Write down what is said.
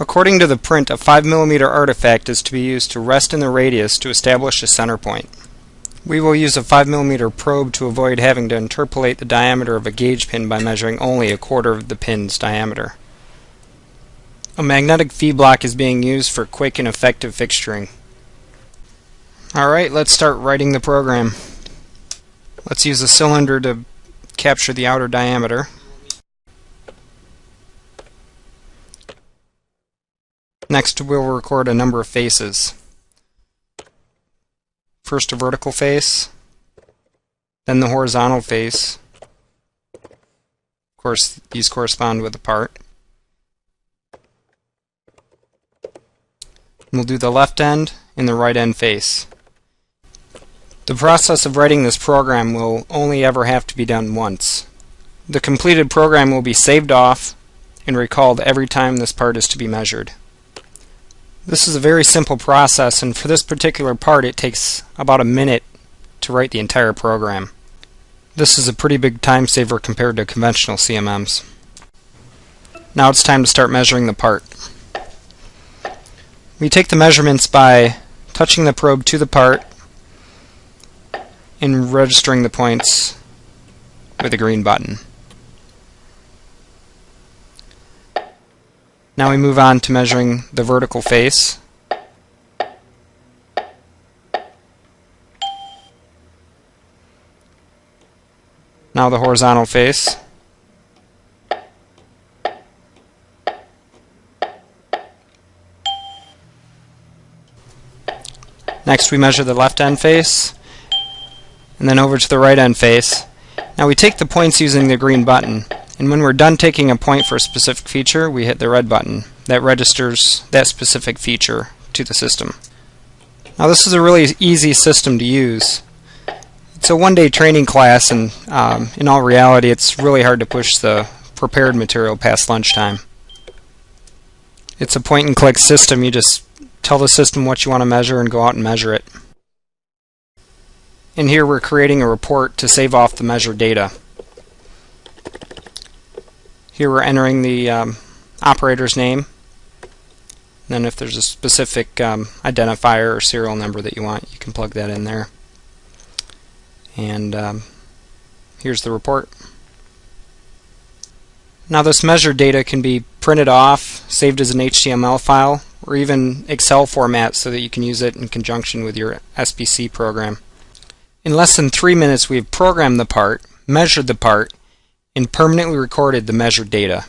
According to the print, a 5mm artifact is to be used to rest in the radius to establish a center point. We will use a 5mm probe to avoid having to interpolate the diameter of a gauge pin by measuring only a quarter of the pin's diameter. A magnetic V-block is being used for quick and effective fixturing. Alright, let's start writing the program. Let's use a cylinder to capture the outer diameter. Next, we'll record a number of faces. First a vertical face, then the horizontal face. Of course, these correspond with the part. We'll do the left end and the right end face. The process of writing this program will only ever have to be done once. The completed program will be saved off and recalled every time this part is to be measured. This is a very simple process, and for this particular part it takes about a minute to write the entire program. This is a pretty big time saver compared to conventional CMMs. Now it's time to start measuring the part. We take the measurements by touching the probe to the part and registering the points with a green button. Now we move on to measuring the vertical face. Now the horizontal face. Next we measure the left end face, and then over to the right end face. Now we take the points using the green button, and when we're done taking a point for a specific feature, we hit the red button. That registers that specific feature to the system. Now this is a really easy system to use. It's a one-day training class, and in all reality it's really hard to push the prepared material past lunchtime. It's a point-and-click system. You just tell the system what you want to measure and go out and measure it. And here we're creating a report to save off the measured data. Here we're entering the operator's name. Then if there's a specific identifier or serial number that you want, you can plug that in there. And here's the report. Now this measured data can be printed off, saved as an HTML file, or even Excel format so that you can use it in conjunction with your SPC program. In less than 3 minutes we have programmed the part, measured the part, and permanently recorded the measured data.